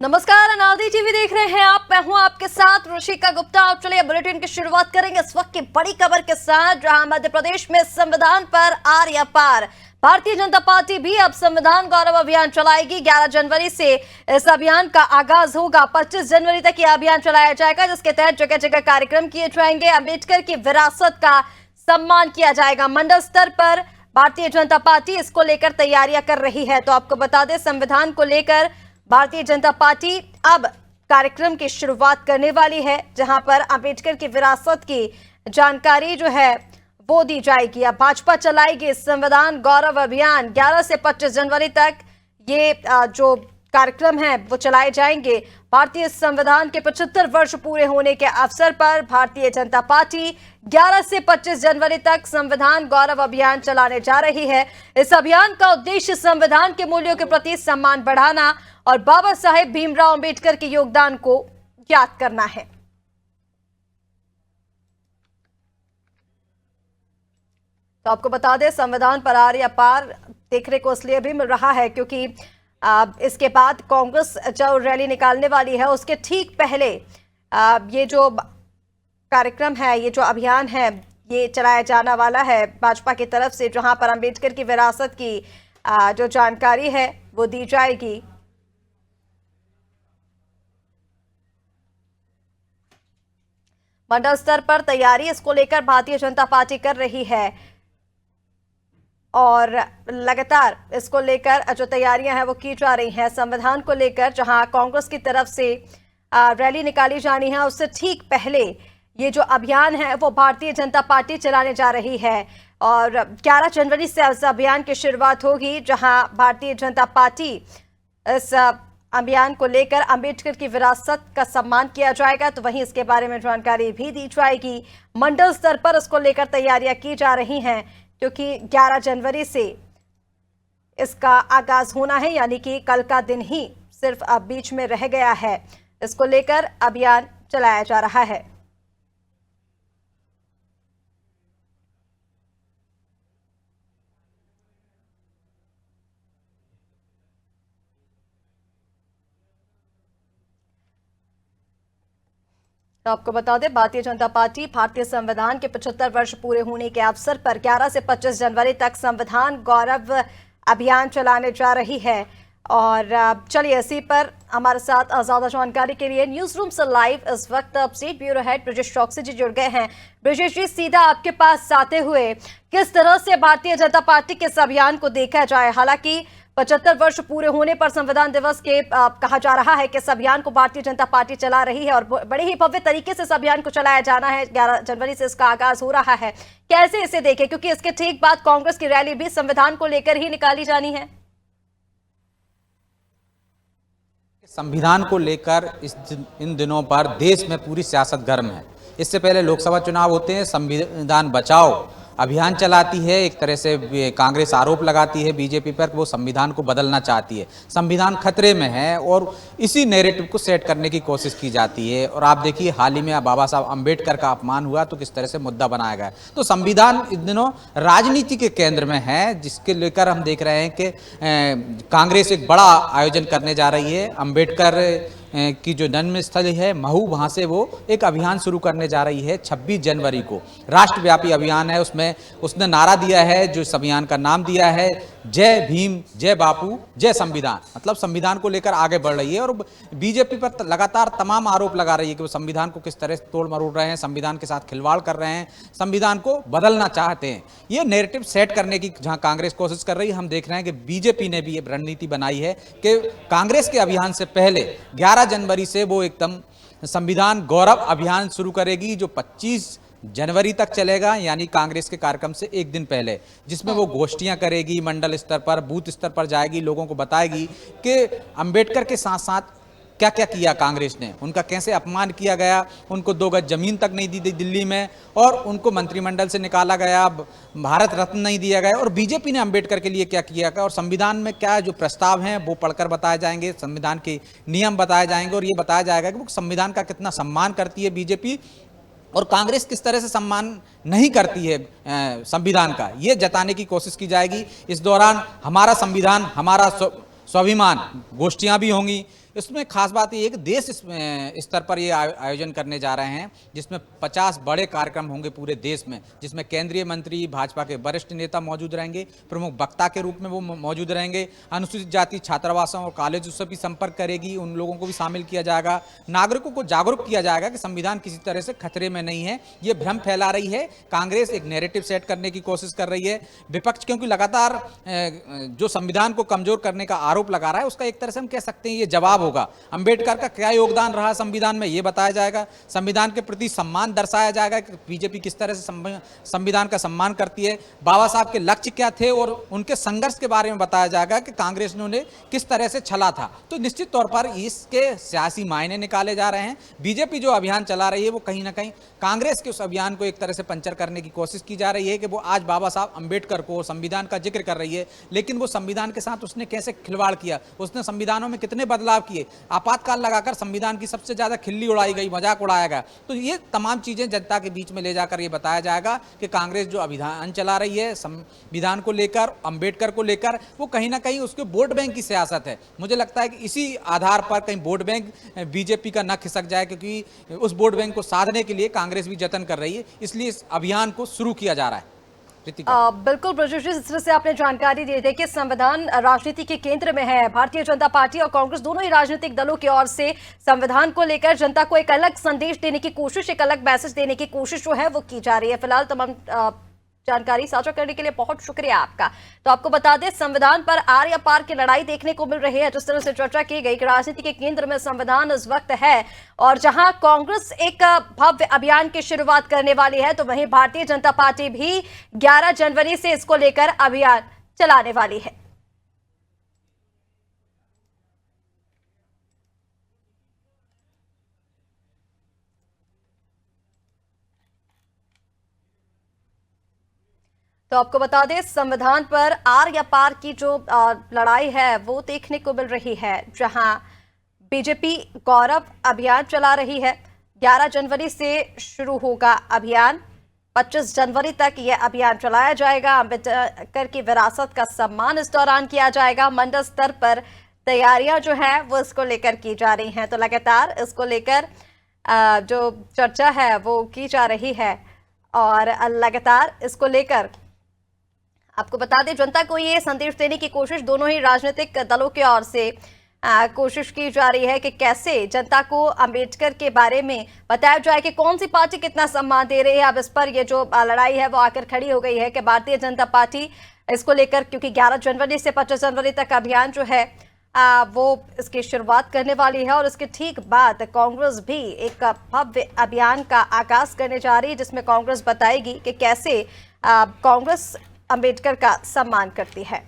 नमस्कार, अनादि टीवी देख रहे हैं आप। मैं हूं आपके साथ रुचिका गुप्ता। आप चलिए बुलेटिन की शुरुआत करेंगे इस वक्त की बड़ी खबर के साथ, जहां मध्य प्रदेश में संविधान पर आर या पार। भारतीय जनता पार्टी भी अब संविधान गौरव अभियान चलाएगी। 11 जनवरी से इस अभियान का आगाज होगा। 25 जनवरी तक यह अभियान चलाया जाएगा, जिसके तहत जगह जगह कार्यक्रम किए जाएंगे। अंबेडकर की विरासत का सम्मान किया जाएगा। मंडल स्तर पर भारतीय जनता पार्टी इसको लेकर तैयारियां कर रही है। तो आपको बता दें, संविधान को लेकर भारतीय जनता पार्टी अब कार्यक्रम की शुरुआत करने वाली है, जहां पर अंबेडकर की विरासत की जानकारी जो है वो दी जाएगी। अब भाजपा चलाएगी संविधान गौरव अभियान। 11 से 25 जनवरी तक ये जो कार्यक्रम है वो चलाए जाएंगे। भारतीय संविधान के 75 वर्ष पूरे होने के अवसर पर भारतीय जनता पार्टी 11 से 25 जनवरी तक संविधान गौरव अभियान चलाने जा रही है। इस अभियान का उद्देश्य संविधान के मूल्यों के प्रति सम्मान बढ़ाना और बाबा साहेब भीमराव अंबेडकर के योगदान को याद करना है। तो आपको बता दें, संविधान पर आर या पार देखने को इसलिए भी मिल रहा है क्योंकि इसके बाद कांग्रेस जो रैली निकालने वाली है उसके ठीक पहले ये जो कार्यक्रम है, ये जो अभियान है, ये चलाया जाने वाला है भाजपा की तरफ से, जहां पर अंबेडकर की विरासत की जो जानकारी है वो दी जाएगी। मंडल स्तर पर तैयारी इसको लेकर भारतीय जनता पार्टी कर रही है और लगातार इसको लेकर जो तैयारियां हैं वो की जा रही हैं। संविधान को लेकर जहां कांग्रेस की तरफ से रैली निकाली जानी है, उससे ठीक पहले ये जो अभियान है वो भारतीय जनता पार्टी चलाने जा रही है और 11 जनवरी से इस अभियान की शुरुआत होगी, जहां भारतीय जनता पार्टी इस अभियान को लेकर अंबेडकर की विरासत का सम्मान किया जाएगा। तो वहीं इसके बारे में जानकारी भी दी जाएगी। मंडल स्तर पर इसको लेकर तैयारियां की जा रही हैं क्योंकि 11 जनवरी से इसका आगाज होना है, यानी कि कल का दिन ही सिर्फ अब बीच में रह गया है। इसको लेकर अभियान चलाया जा रहा है। तो आपको बता दें, भारतीय जनता पार्टी भारतीय संविधान के 75 वर्ष पूरे होने के अवसर पर 11 से 25 जनवरी तक संविधान गौरव अभियान चलाने जा रही है। और चलिए, इसी पर हमारे साथ ज्यादा जानकारी के लिए न्यूज रूम से लाइव इस वक्त अपडेट ब्यूरो हेड ब्रिजेश चौकसी जी जुड़ गए हैं। ब्रिजेश जी, सीधा आपके पास आते हुए, किस तरह से भारतीय जनता पार्टी के इस अभियान को देखा जाए? हालांकि 75 वर्ष पूरे होने पर संविधान दिवस के कहा जा रहा है कि इस अभियान को भारतीय जनता पार्टी चला रही है और बड़े ही भव्य तरीके से इस अभियान को चलाया जाना है। 11 जनवरी से इसका आगाज हो रहा है। कैसे इसे देखें, क्योंकि इसके ठीक बाद कांग्रेस की रैली भी संविधान को लेकर ही निकाली जानी है। संविधान को लेकर इन दिनों पर देश में पूरी सियासत गर्म है। इससे पहले लोकसभा चुनाव होते हैं, संविधान बचाओ अभियान चलाती है। एक तरह से कांग्रेस आरोप लगाती है बीजेपी पर कि वो संविधान को बदलना चाहती है, संविधान खतरे में है, और इसी नैरेटिव को सेट करने की कोशिश की जाती है। और आप देखिए, हाल ही में बाबा साहब अम्बेडकर का अपमान हुआ तो किस तरह से मुद्दा बनाया गया। तो संविधान इन दिनों राजनीति के केंद्र में है, जिसके लेकर हम देख रहे हैं कि कांग्रेस एक बड़ा आयोजन करने जा रही है। अम्बेडकर की जो जन्मस्थल है महू, वहाँ से वो एक अभियान शुरू करने जा रही है 26 जनवरी को। राष्ट्रव्यापी अभियान है। उसमें उसने नारा दिया है, जो इस अभियान का नाम दिया है, जय भीम, जय बापू, जय संविधान। मतलब संविधान को लेकर आगे बढ़ रही है और बीजेपी पर लगातार तमाम आरोप लगा रही है कि वो संविधान को किस तरह से तोड़ मरोड़ रहे हैं, संविधान के साथ खिलवाड़ कर रहे हैं, संविधान को बदलना चाहते हैं। ये नैरेटिव सेट करने की जहां कांग्रेस कोशिश कर रही है, हम देख रहे हैं कि बीजेपी ने भी ये रणनीति बनाई है कि कांग्रेस के अभियान से पहले 11 जनवरी से वो एकदम संविधान गौरव अभियान शुरू करेगी, जो 25 जनवरी तक चलेगा, यानी कांग्रेस के कार्यक्रम से एक दिन पहले, जिसमें वो गोष्ठियां करेगी, मंडल स्तर पर, बूथ स्तर पर जाएगी, लोगों को बताएगी कि अंबेडकर के साथ साथ क्या क्या किया कांग्रेस ने, उनका कैसे अपमान किया गया, उनको 2 गज जमीन तक नहीं दी दिल्ली में, और उनको मंत्रिमंडल से निकाला गया, भारत रत्न नहीं दिया गया, और बीजेपी ने अंबेडकर के लिए क्या किया गया, और संविधान में क्या जो प्रस्ताव हैं वो पढ़कर बताए जाएंगे, संविधान के नियम बताए जाएंगे, और ये बताया जाएगा कि वो संविधान का कितना सम्मान करती है बीजेपी और कांग्रेस किस तरह से सम्मान नहीं करती है संविधान का, ये जताने की कोशिश की जाएगी। इस दौरान हमारा संविधान, हमारा स्वाभिमान गोष्ठियां भी होंगी, इसमें खास बात ये है कि देश स्तर पर ये आयोजन करने जा रहे हैं, जिसमें 50 बड़े कार्यक्रम होंगे पूरे देश में, जिसमें केंद्रीय मंत्री, भाजपा के वरिष्ठ नेता मौजूद रहेंगे, प्रमुख वक्ता के रूप में वो मौजूद रहेंगे। अनुसूचित जाति छात्रावासों और कॉलेजों से भी संपर्क करेगी, उन लोगों को भी शामिल किया जाएगा। नागरिकों को जागरूक किया जाएगा कि संविधान किसी तरह से खतरे में नहीं है। ये भ्रम फैला रही है कांग्रेस, एक नैरेटिव सेट करने की कोशिश कर रही है विपक्ष, क्योंकि लगातार जो संविधान को कमजोर करने का आरोप लगा रहा है, उसका एक तरह से हम कह सकते हैं ये जवाब होगा। अंबेडकर का क्या योगदान रहा संविधान में, ये बताया जाएगा। संविधान के प्रति सम्मान दर्शाया जाएगा कि बीजेपी किस तरह से संविधान का सम्मान करती है, बाबा साहब के लक्ष्य क्या थे और उनके संघर्ष के बारे में बताया जाएगा कि कांग्रेस ने उन्हें किस तरह से छला था। तो निश्चित तौर पर इसके सियासी मायने निकाले जा रहे हैं। बीजेपी जो अभियान चला रही है वो कहीं ना कहीं कांग्रेस के उस अभियान को एक तरह से पंचर करने की कोशिश की जा रही है कि वो आज बाबा साहब अंबेडकर को, संविधान का जिक्र कर रही है, लेकिन वो संविधान के साथ उसने कैसे खिलवाड़ किया, उसने संविधानों में कितने बदलाव किए, आपातकाल लगाकर संविधान की सबसे ज्यादा खिल्ली उड़ाई गई, मजाक उड़ाया गया। तो ये तमाम चीजें जनता के बीच में ले जाकर ये बताया जाएगा कि कांग्रेस जो अभियान चला रही है संविधान को लेकर, अंबेडकर को लेकर, वो कहीं ना कहीं उसके वोट बैंक की सियासत है। मुझे लगता है कि इसी आधार पर कहीं वोट बैंक बीजेपी का न खिसक जाए, क्योंकि उस वोट बैंक को साधने के लिए कांग्रेस भी जतन कर रही है, इसलिए इस अभियान को शुरू किया जा रहा है। बिल्कुल ब्रजेश जी, इस तरह से आपने जानकारी दी थी कि संविधान राजनीति के केंद्र में है। भारतीय जनता पार्टी और कांग्रेस दोनों ही राजनीतिक दलों की ओर से संविधान को लेकर जनता को एक अलग संदेश देने की कोशिश, एक अलग मैसेज देने की कोशिश जो है वो की जा रही है। फिलहाल तमाम जानकारी साझा करने के लिए बहुत शुक्रिया आपका। तो आपको बता दें, संविधान पर आर या पार की लड़ाई देखने को मिल रही है। जिस तरह से चर्चा की गई कि राजनीति के केंद्र में संविधान इस वक्त है, और जहां कांग्रेस एक भव्य अभियान की शुरुआत करने वाली है, तो वहीं भारतीय जनता पार्टी भी 11 जनवरी से इसको लेकर अभियान चलाने वाली है। तो आपको बता दें, संविधान पर आर या पार की जो लड़ाई है वो देखने को मिल रही है, जहां बीजेपी गौरव अभियान चला रही है। 11 जनवरी से शुरू होगा अभियान, 25 जनवरी तक यह अभियान चलाया जाएगा। अम्बेडकर की विरासत का सम्मान इस दौरान किया जाएगा। मंडल स्तर पर तैयारियां जो है वो इसको लेकर की जा रही हैं। तो लगातार इसको लेकर जो चर्चा है वो की जा रही है, और लगातार इसको लेकर आपको बता दें, जनता को ये संदेश देने की कोशिश दोनों ही राजनीतिक दलों की ओर से कोशिश की जा रही है कि कैसे जनता को अंबेडकर के बारे में बताया जाए कि कौन सी पार्टी कितना सम्मान दे रही है। अब इस पर ये जो लड़ाई है वो आकर खड़ी हो गई है कि भारतीय जनता पार्टी इसको लेकर, क्योंकि 11 जनवरी से 25 जनवरी तक अभियान जो है वो इसकी शुरुआत करने वाली है, और इसके ठीक बाद कांग्रेस भी एक भव्य अभियान का आगाज करने जा रही है, जिसमें कांग्रेस बताएगी कि कैसे कांग्रेस अंबेडकर का सम्मान करती है।